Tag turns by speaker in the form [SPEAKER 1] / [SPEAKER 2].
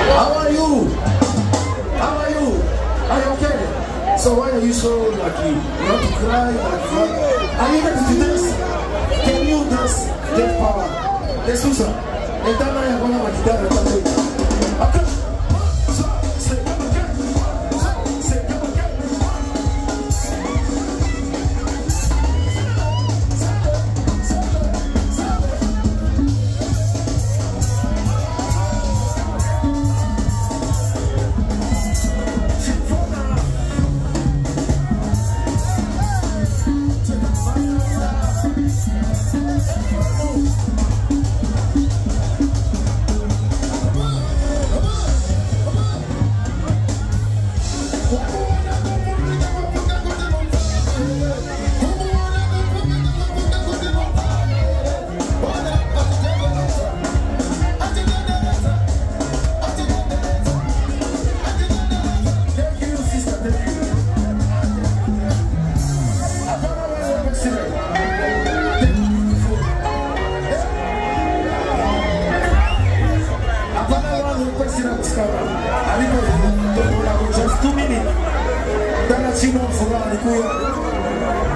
[SPEAKER 1] How are you? How are you? Are you okay? So why are you so lucky? You want to cry like that? Are you ready to dance? Can you dance? Get power. Let's do some. And then I have one of my guitar. Okay. So, say, come again. Say, come again. Just 2 minutes. Dalla Cino, Fulani, qui.